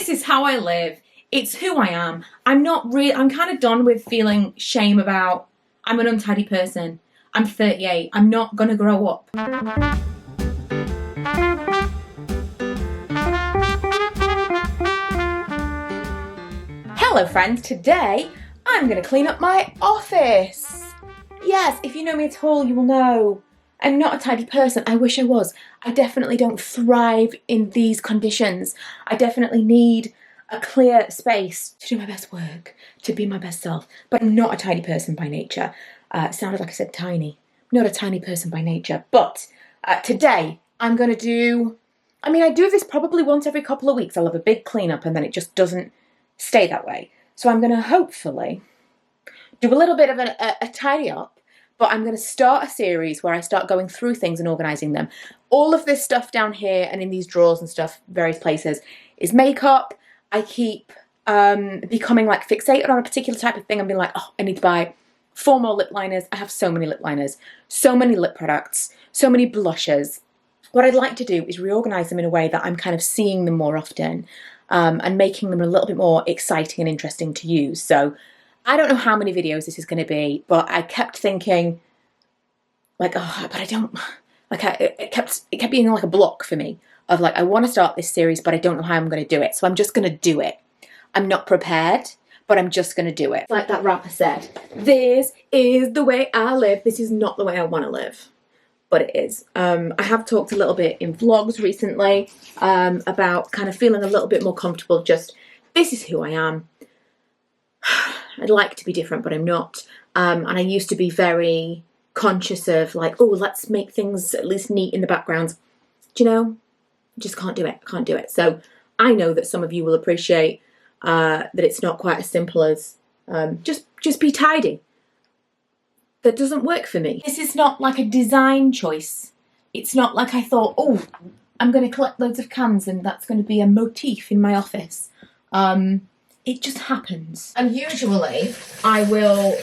This is how I live. It's who I am. I'm kind of done with feeling shame about I'm an untidy person. I'm 38. I'm not gonna grow up. Hello friends, today I'm gonna clean up my office. Yes, if you know me at all, you will know I'm not a tidy person. I wish I was. I definitely don't thrive in these conditions. I definitely need a clear space to do my best work, to be my best self. But I'm not a tidy person by nature. It sounded like I said tiny. I'm not a tiny person by nature. But today I'm going to do, I do this probably once every couple of weeks. I'll have a big cleanup and then it just doesn't stay that way. So I'm going to hopefully do a little bit of a tidy up. But I'm going to start a series where I start going through things and organising them. All of this stuff down here and in these drawers and stuff, various places, is makeup. I keep becoming like fixated on a particular type of thing and being like, oh, I need to buy 4 more lip liners. I have so many lip liners, so many lip products, so many blushes. What I'd like to do is reorganise them in a way that I'm kind of seeing them more often and making them a little bit more exciting and interesting to use. So I don't know how many videos this is going to be, but I kept thinking, like, oh, but I don't, like, it kept being like a block for me of like, I want to start this series, but I don't know how I'm going to do it. So I'm just going to do it. I'm not prepared, but I'm just going to do it. Like that rapper said, this is the way I live. This is not the way I want to live, but it is. I have talked a little bit in vlogs recently about kind of feeling a little bit more comfortable. Just, this is who I am. I'd like to be different, but I'm not. And I used to be very conscious of like, oh, let's make things at least neat in the background. Do you know? Just can't do it. Can't do it. So I know that some of you will appreciate that it's not quite as simple as just be tidy. That doesn't work for me. This is not like a design choice. It's not like I thought, oh, I'm going to collect loads of cans and that's going to be a motif in my office. It just happens. And usually I will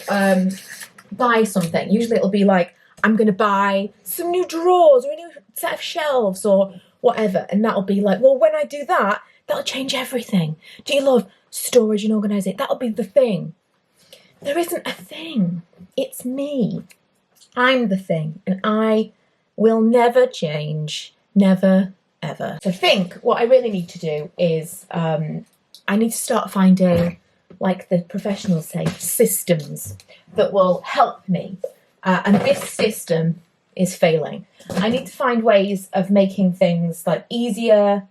buy something. Usually it'll be like, I'm going to buy some new drawers or a new set of shelves or whatever. And that'll be like, well, when I do that, that'll change everything. Do you love storage and organising? That'll be the thing. There isn't a thing. It's me. I'm the thing. And I will never change. Never, ever. So I think what I really need to do is I need to start finding, like the professionals say, systems that will help me. And this system is failing. I need to find ways of making things like easier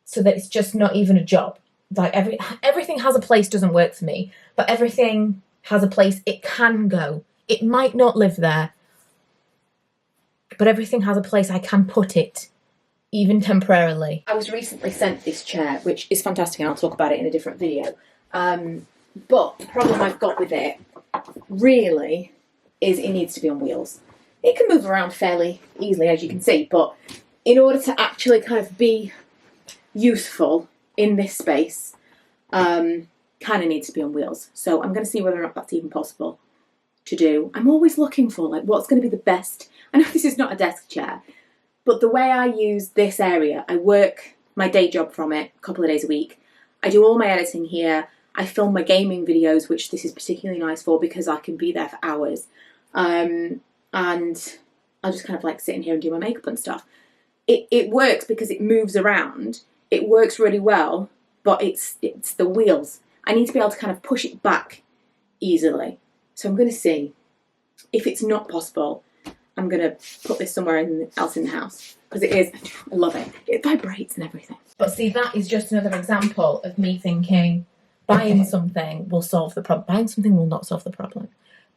so that it's just not even a job. Like everything has a place doesn't work for me, but everything has a place it can go. It might not live there, but everything has a place I can put it. Even temporarily. I was recently sent this chair, which is fantastic, and I'll talk about it in a different video. But the problem I've got with it, really, is it needs to be on wheels. It can move around fairly easily, as you can see, but in order to actually kind of be useful in this space, kind of needs to be on wheels. So I'm going to see whether or not that's even possible to do. I'm always looking for, like, what's going to be the best. I know this is not a desk chair, but the way I use this area, I work my day job from it a couple of days a week. I do all my editing here. I film my gaming videos, which this is particularly nice for because I can be there for hours. And I'll just kind of like sit in here and do my makeup and stuff. It works because it moves around. It works really well, but it's the wheels. I need to be able to kind of push it back easily. So I'm going to see if it's not possible. I'm going to put this somewhere else in the house because it is, I love it. It vibrates and everything. But see, that is just another example of me thinking buying something will solve the problem. Buying something will not solve the problem.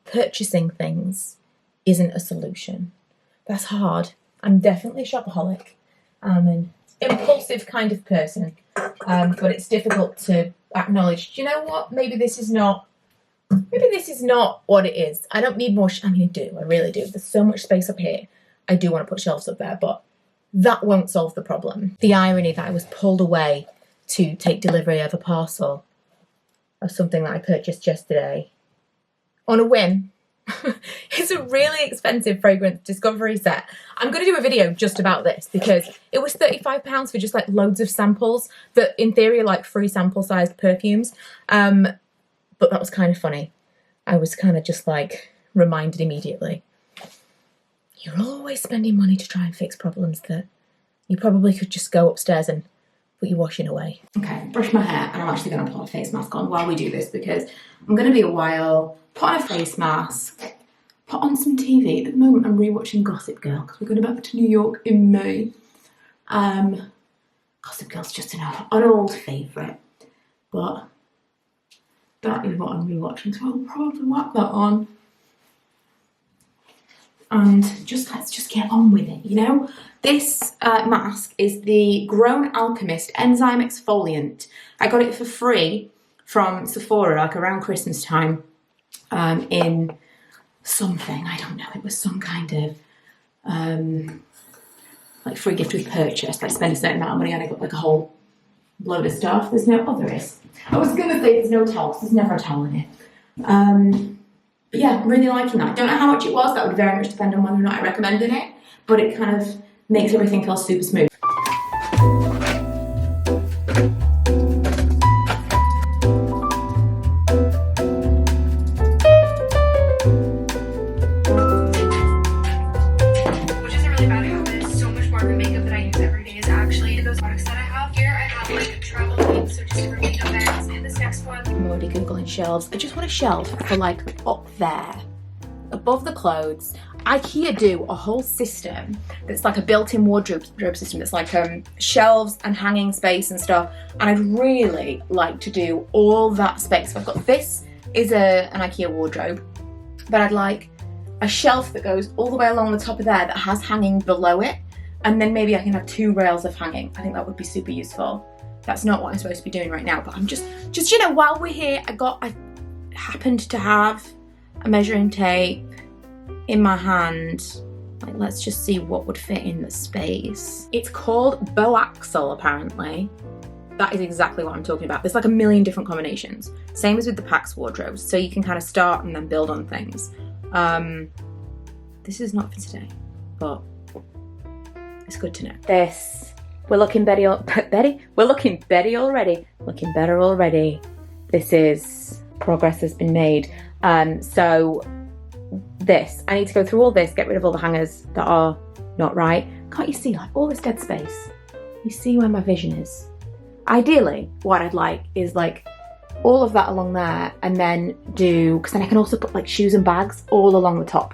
Purchasing things isn't a solution. That's hard. I'm definitely a shopaholic. I'm an impulsive kind of person, but it's difficult to acknowledge, do you know what? Maybe this is not what it is. I don't need more. I do. I really do. There's so much space up here. I do want to put shelves up there, but that won't solve the problem. The irony that I was pulled away to take delivery of a parcel of something that I purchased yesterday on a whim It's a really expensive fragrance discovery set. I'm going to do a video just about this because it was £35 for just like loads of samples that in theory are like free sample sized perfumes. But that was kind of funny. I was kind of just like reminded immediately. You're always spending money to try and fix problems that you probably could just go upstairs and put your washing away. Okay, brush my hair and I'm actually going to put a face mask on while we do this because I'm going to be a while. Put on a face mask, put on some TV. At the moment I'm rewatching Gossip Girl because we're going back to New York in May. Gossip Girl's just an old favourite, but that is what I'm rewatching, so I'll probably whack that on. And let's just get on with it, you know? This mask is the Grown Alchemist Enzyme Exfoliant. I got it for free from Sephora, like around Christmas time, in something, I don't know, it was some kind of like free gift with purchase, like spend a certain amount of money and I got like a whole load of stuff. There's no, oh there is. I was gonna say there's no towel, there's never a towel in it. But yeah, I'm really liking that. Don't know how much it was, that would very much depend on whether or not I recommended it, but it kind of makes everything feel super smooth. Shelves. I just want a shelf for like up there above the clothes. IKEA do a whole system that's like a built-in wardrobe system that's like shelves and hanging space and stuff, and I'd really like to do all that space. So I've got this is an IKEA wardrobe, but I'd like a shelf that goes all the way along the top of there that has hanging below it, and then maybe I can have 2 rails of hanging. I think that would be super useful. That's not what I'm supposed to be doing right now, but I'm just you know, while we're here, I happened to have a measuring tape in my hand. Like, let's just see what would fit in the space. It's called Boaxel, apparently. That is exactly what I'm talking about. There's like a million different combinations. Same as with the Pax wardrobes, so you can kind of start and then build on things. This is not for today, but it's good to know. We're looking Betty already. Looking better already. This is, progress has been made. So this, I need to go through all this, get rid of all the hangers that are not right. Can't you see like all this dead space? You see where my vision is? Ideally, what I'd like is like all of that along there, and then because then I can also put like shoes and bags all along the top.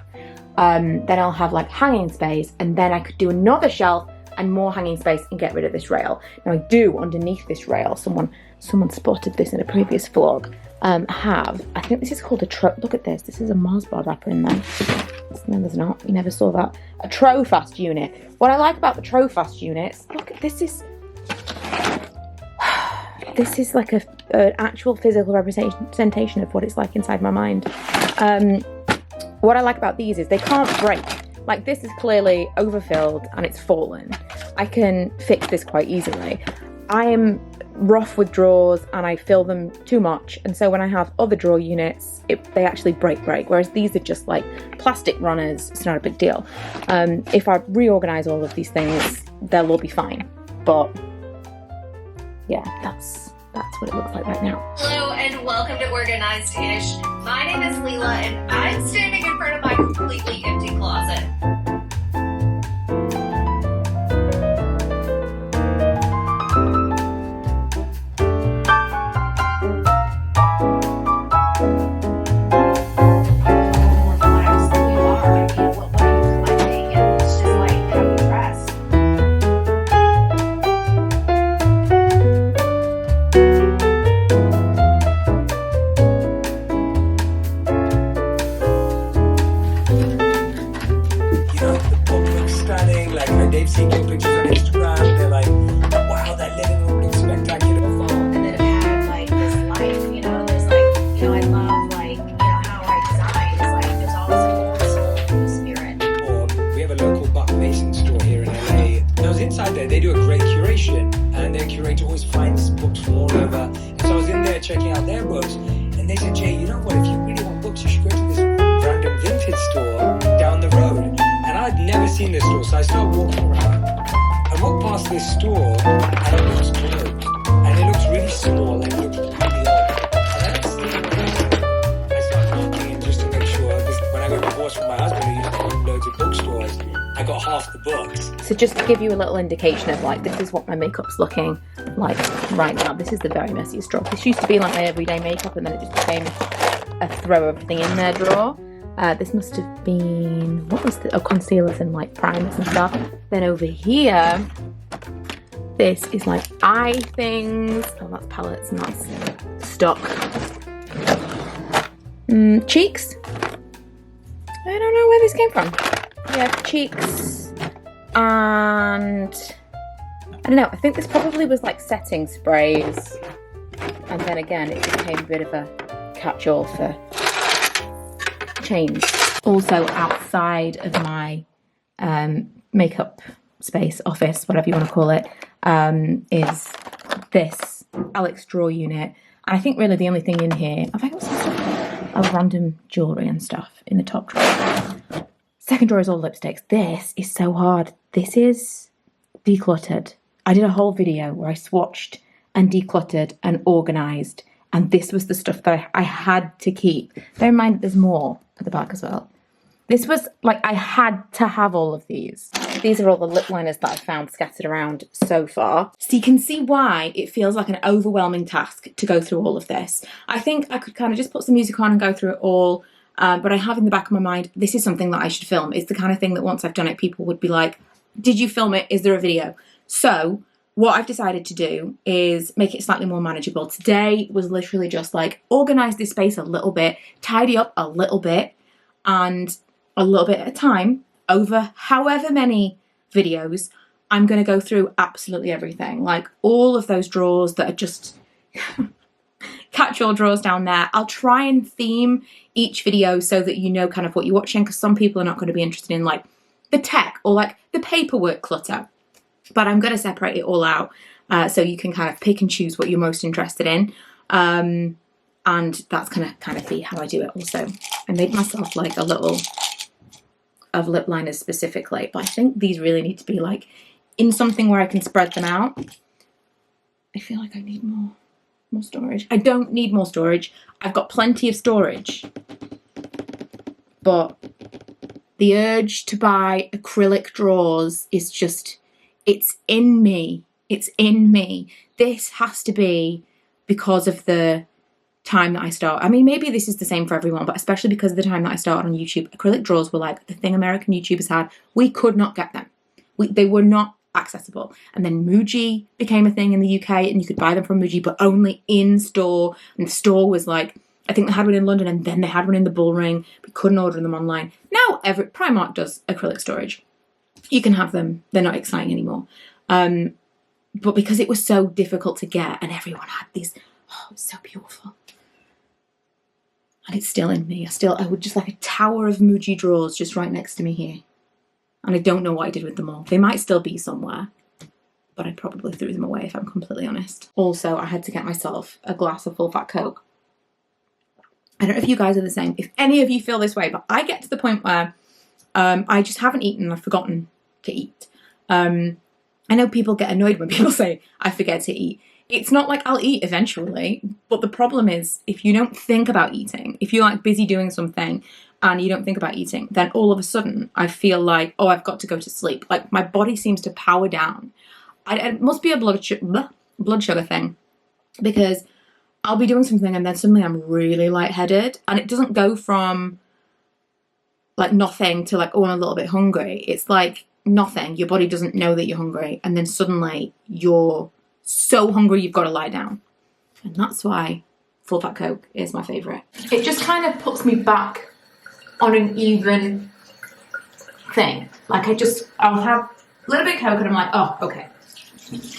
Then I'll have like hanging space, and then I could do another shelf and more hanging space and get rid of this rail. Now I do underneath this rail, someone spotted this in a previous vlog, I think this is called a look at this is a Mars bar wrapper in there. No, there's not, you never saw that. A Trofast unit. What I like about the Trofast units, look, this is like an actual physical representation of what it's like inside my mind. What I like about these is they can't break. Like, this is clearly overfilled and it's fallen. I can fix this quite easily. I am rough with drawers and I fill them too much, and so when I have other drawer units, they actually break, whereas these are just like plastic runners. It's not a big deal. If I reorganize all of these things, they'll all be fine. But yeah, that's what it looks like right now. Hello and welcome to Organized-ish. My name is Leela and I'm standing in front of my completely empty closet. They've seen your pictures on Instagram, they're like, wow, that living room looks spectacular. And then have had like this life, you know, there's like, you know, I love like, you know, how I design. It's like, there's always a soul spirit. Or we have a local Buck Mason store here in LA. And I was inside there, they do a great curation, and their curator always finds books from all over. And so I was in there checking out their books, and they said, Jay, you know what, if you really want books, you should go to this random village. I started walking around. I walked past this store and it looked good. And it looked really small and it looked really old. And then I started looking just to make sure, because when I got divorced from my husband who used to own loads of bookstores, I got half the books. So just to give you a little indication of like, this is what my makeup's looking like right now. This is the very messiest drawer. This used to be like my everyday makeup and then it just became a throw everything in there drawer. This must have been, what was the, oh, concealers and like primers and stuff. Then over here, this is like eye things. Oh, that's palettes and that's stock. Cheeks. I don't know where this came from. Yeah, cheeks. And I don't know, I think this probably was like setting sprays. And then again, it became a bit of a catch-all for chains. Also outside of my makeup space, office, whatever you want to call it, is this Alex drawer unit. And I think really the only thing in here, I've got some stuff of random jewellery and stuff in the top drawer. Second drawer is all lipsticks. This is so hard. This is decluttered. I did a whole video where I swatched and decluttered and organised, and this was the stuff that I had to keep. Bear in mind there's more at the back as well. This was like, I had to have all of these. These are all the lip liners that I've found scattered around so far. So you can see why it feels like an overwhelming task to go through all of this. I think I could kind of just put some music on and go through it all, but I have in the back of my mind, this is something that I should film. It's the kind of thing that once I've done it, people would be like, did you film it? Is there a video? So what I've decided to do is make it slightly more manageable. Today was literally just like, organise this space a little bit, tidy up a little bit, and a little bit at a time, over however many videos, I'm going to go through absolutely everything. Like all of those drawers that are just catch-all drawers down there. I'll try and theme each video so that you know kind of what you're watching, because some people are not going to be interested in like the tech or like the paperwork clutter. But I'm going to separate it all out so you can kind of pick and choose what you're most interested in. And that's going to kind of be how I do it also. I made myself like a little of lip liners specifically, but I think these really need to be like in something where I can spread them out. I feel like I need more storage. I don't need more storage. I've got plenty of storage, but the urge to buy acrylic drawers is just, it's in me. It's in me. This has to be because of the time that I start. I mean, maybe this is the same for everyone, but especially because of the time that I started on YouTube, acrylic drawers were like the thing American YouTubers had. We could not get them. They were not accessible. And then Muji became a thing in the UK, and you could buy them from Muji, but only in store. And the store was like, I think they had one in London, and then they had one in the Bullring. We couldn't order them online. Now Primark does acrylic storage. You can have them. They're not exciting anymore. But because it was so difficult to get, and everyone had these, oh, it's so beautiful. And it's still in me. I would just like a tower of Muji drawers just right next to me here. And I don't know what I did with them all. They might still be somewhere, but I probably threw them away if I'm completely honest. Also, I had to get myself a glass of full fat Coke. I don't know if you guys are the same, if any of you feel this way, but I get to the point where I just haven't eaten and I've forgotten to eat. I know people get annoyed when people say, I forget to eat. It's not like I'll eat eventually, but the problem is if you don't think about eating, if you're like busy doing something and you don't think about eating, then all of a sudden I feel like, oh, I've got to go to sleep. Like my body seems to power down. It must be a blood sugar thing, because I'll be doing something and then suddenly I'm really lightheaded, and it doesn't go from like nothing to like, oh, I'm a little bit hungry. It's like nothing. Your body doesn't know that you're hungry, and then suddenly you're so hungry you've got to lie down. And that's why full fat Coke is my favourite. It just kind of puts me back on an even thing. Like I'll have a little bit of Coke and I'm like, oh, okay,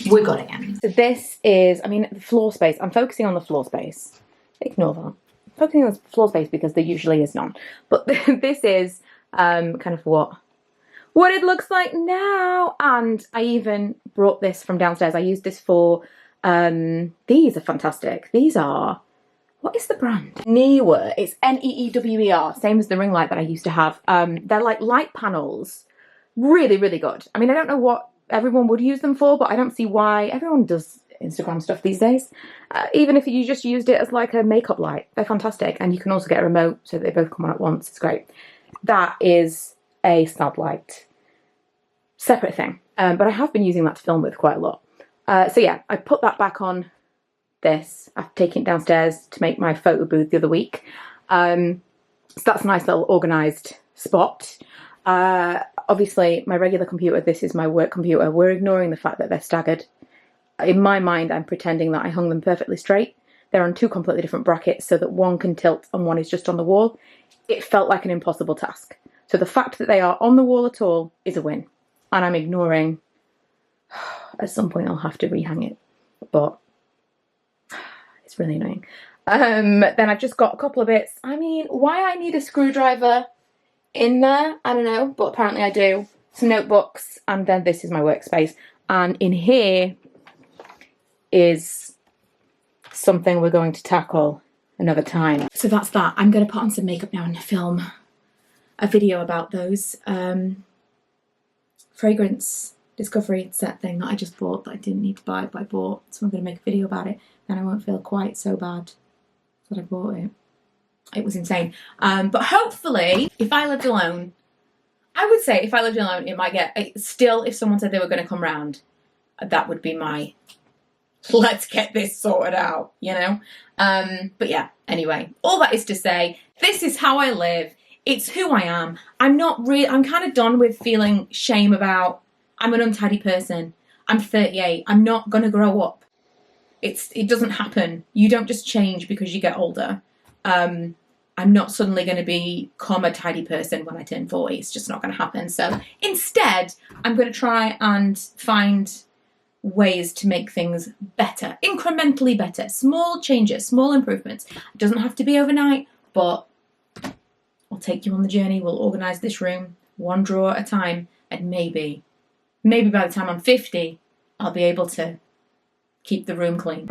we got it again. So this is, I mean, the floor space. I'm focusing on the floor space. Ignore that. I'm focusing on the floor space because there usually is none. But this is kind of what it looks like now. And I even brought this from downstairs. I used this for, these are fantastic. These are, what is the brand? Neewer. It's Neewer, same as the ring light that I used to have. They're like light panels Really, really good. I mean, I don't know what everyone would use them for, but I don't see why. Everyone does Instagram stuff these days. Even if you just used it as like a makeup light, they're fantastic. And you can also get a remote so that they both come on at once. It's great. That is a stab light. Separate thing. But I have been using that to film with quite a lot. So yeah, I put that back on this. I've taken it downstairs to make my photo booth the other week. So that's a nice little organised spot. Obviously, my regular computer, this is my work computer. We're ignoring the fact that they're staggered. In my mind, I'm pretending that I hung them perfectly straight. They're on two completely different brackets so that one can tilt and one is just on the wall. It felt like an impossible task. So the fact that they are on the wall at all is a win. And I'm ignoring, at some point I'll have to rehang it, but it's really annoying. Then I've just got a couple of bits. I mean, why I need a screwdriver in there, I don't know, but apparently I do. Some notebooks, and then this is my workspace. And in here is something we're going to tackle another time. So that's that. I'm going to put on some makeup now and film a video about those. Fragrance discovery set thing that I just bought that I didn't need to buy, but I bought. So I'm going to make a video about it. Then I won't feel quite so bad that I bought it. It was insane. But hopefully, if I lived alone, I would say if I lived alone, it might get... Still, if someone said they were going to come round, that would be my... Let's get this sorted out, you know? But yeah, anyway, all that is to say, this is how I live. It's who I am. I'm kind of done with feeling shame about, I'm an untidy person. I'm 38. I'm not going to grow up. It doesn't happen. You don't just change because you get older. I'm not suddenly going to become a tidy person when I turn 40. It's just not going to happen. So instead, I'm going to try and find ways to make things better, incrementally better, small changes, small improvements. It doesn't have to be overnight, but I'll take you on the journey. We'll organise this room one drawer at a time, and maybe by the time I'm 50, I'll be able to keep the room clean.